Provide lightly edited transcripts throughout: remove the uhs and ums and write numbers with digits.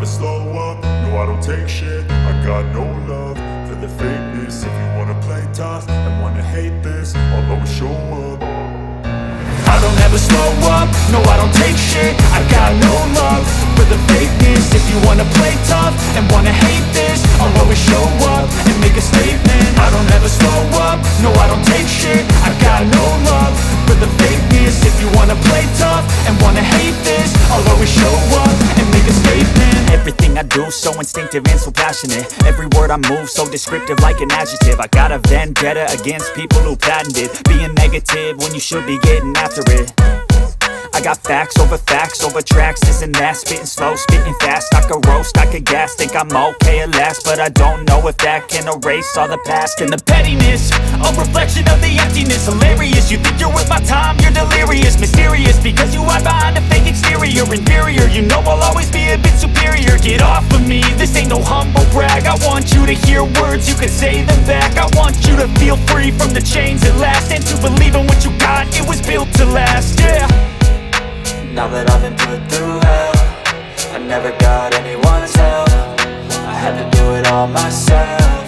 slow up, no I don't take shit. I got no love for the fakeness. If you wanna play tough and wanna hate this, I'll always show up. I don't ever slow up, no I don't take shit. I got no love for the fakeness. If you wanna play tough and wanna hate this, I'll always show up and make a statement. I don't ever slow up, no I don't take shit. I got no love for the fakeness. If you wanna play tough and wanna hate this, I'll always show up and make a statement. Everything I do so instinctive and so passionate. Every word I move so descriptive like an adjective. I got a vendetta against people who patented being negative when you should be getting after it. I got facts over tracks, this and that. Spitting slow, spitting fast. I could roast, I could gas. Think I'm okay at last, but I don't know if that can erase all the past. And the pettiness, a reflection of the emptiness. Hilarious, you think you're worth my time, you're delirious. Mysterious, because you hide behind a fake exterior. Inferior, you know I'll always be a bit superior. Get off of me, this ain't no humble brag. I want you to hear words, you can say them back. I want you to feel free from the chains at last, and to believe in what you got, it was built to last, yeah. Now that I've been put through hell, I never got anyone's help. I had to do it all myself.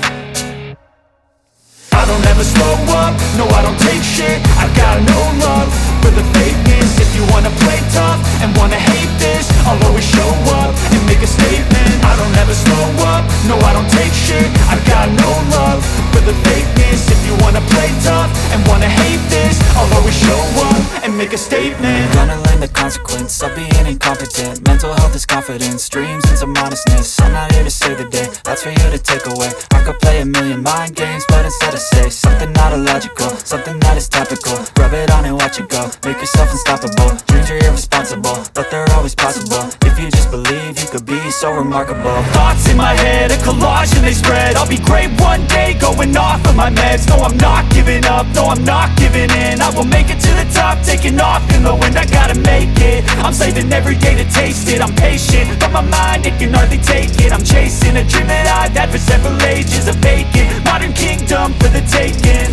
I don't ever slow up, no I don't take shit. I got no love for the fakeness. If you wanna play tough and wanna hate this, I'll always show up and make a statement. I don't ever slow up, no I don't take shit. I got no love for the fakeness. If you wanna play tough and wanna hate this, I'll always show up and make a statement. Gonna learn the consequence of being incompetent. Mental health is confidence, dreams and some modestness. I'm not here to save the day, that's for you to take away. I could play a million mind games, but instead I say something not illogical, something that is topical. Rub it on and watch it go, make yourself unstoppable. Dreams are irresponsible, but they're always possible. If you just believe, you could be so remarkable. Thoughts in my head, a collage and they spread. I'll be great one day, going off of my meds. No, I'm not giving up, no, I'm not giving in. I will make it to the top, taking off in the wind. I gotta make it, I'm saving every day to taste it. I'm patient, but my mind, it can hardly take it. I'm chasing a dream that I've had for several ages. A vacant, modern kingdom for the taking.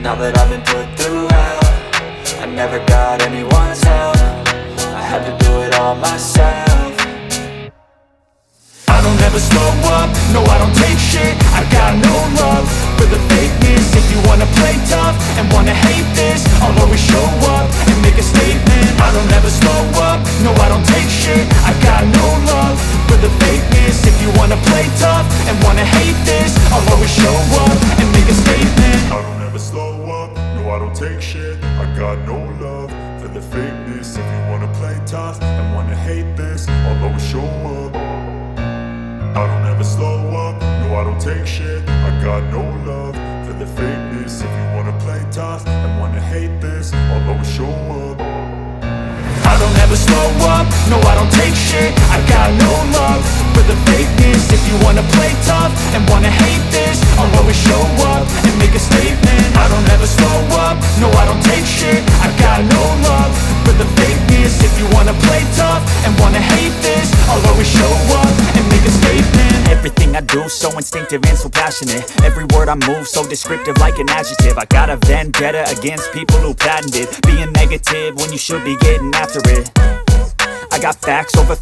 Now that I've been put through hell, I never got anyone's help. I had to do it all myself. I don't ever slow up, no I don't take shit. I got no love for the fakeness. If you wanna play tough and wanna hate this, I'll always show up and make a statement. I don't ever slow up, no I don't take shit. I got no love for the fakeness. If you wanna play tough and wanna hate this, I'll always show up and make a statement. I don't ever slow up, no I don't take shit. I got no love for the fakeness. If you wanna play tough and wanna hate this, I'll always show up. I don't ever slow up, no I don't take shit. I got no love for the fakeness. If you wanna play tough and wanna hate this, I'll always show up. I don't ever slow up, no I don't take shit. I got no love for the fakeness. If you wanna play tough and wanna hate this, I'll always show up and make a statement. I don't ever slow up, no I don't take shit. I got no love for the fakeness. If you wanna play tough and wanna hate this, I'll always show up and make a statement. Everything I do so instinctive and so passionate. Every word I move so descriptive like an adjective. I got a vendetta against people who patented being negative when you should be getting after it. I got facts over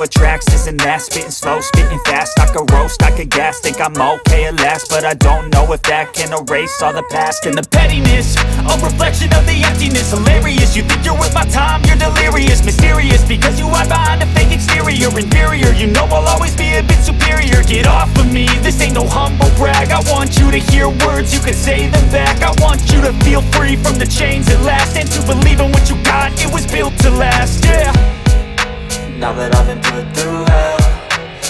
tracks, this and that. Spitting slow, spitting fast. I could roast, I could gas. Think I'm okay at last, but I don't know if that can erase all the past. And the pettiness, a reflection of the emptiness. Hilarious, you think you're worth my time, you're delirious. Mysterious, because you hide behind a fake exterior. Inferior, you know I'll always be a bit superior. Get off of me, this ain't no humble brag. I want you to hear words, you can say them back. I want you to feel free from the chains at last, and to believe in what you got, it was built to last, yeah. Now that I've been put through hell,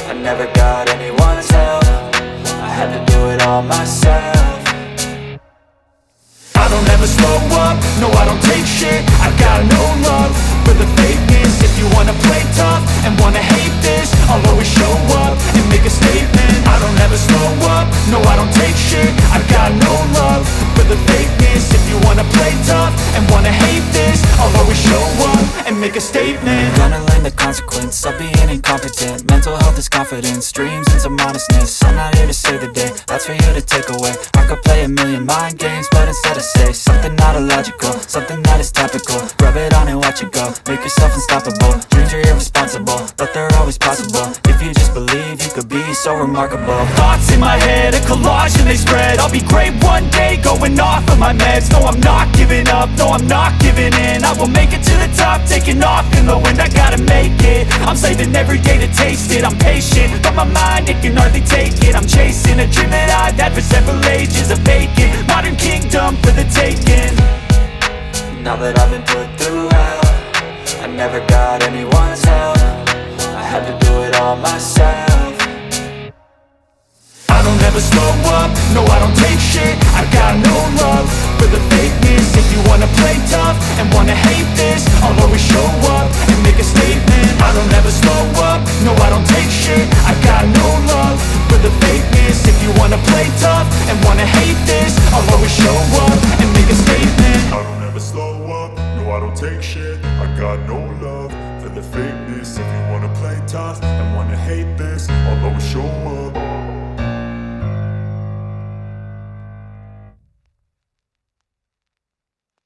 I never got anyone's help. I had to do it all myself. I don't ever slow up, no I don't take shit. I got no love for the fakeness. If you wanna play tough and wanna hate this, I'll always show up and make a statement. I don't ever slow up, no I don't take shit. I got no love for the fakeness. If you wanna play tough and wanna hate this, I'll always show up and make a statement. Gonna learn the consequence of being incompetent. Mental health is confidence, dreams into modestness. I'm not here to save the day, that's for you to take away. I could play a million mind games, but instead I say something not illogical, something that is topical. Rub it on and watch it go, make yourself unstoppable. Dreams are irresponsible, but they're always possible. If you just believe, you could be so remarkable. Thoughts in my head, a collage and they spread. I'll be great one day, going off of my meds. No, I'm not giving up, no, I'm not giving in. I will make it to the top, taking off in the wind. I gotta make it, I'm saving every day to taste it. I'm patient, but my mind, it can hardly take it. I'm chasing a dream that I've had for several ages. A vacant, modern kingdom for the taking. Now that I've been put through hell, I never got anyone's help. I had to do it all myself. I don't ever slow up, no I don't take shit. I got no love for the fakeness. If you wanna play tough and wanna hate this, I'll always show up and make a statement. I don't ever slow up, no I don't take shit. I got no love for the fakeness. If you wanna play tough and wanna hate this, I'll always show up and make a statement. I don't ever slow up, no I don't take shit. I got no love for the fakeness. If you wanna play tough and wanna hate this,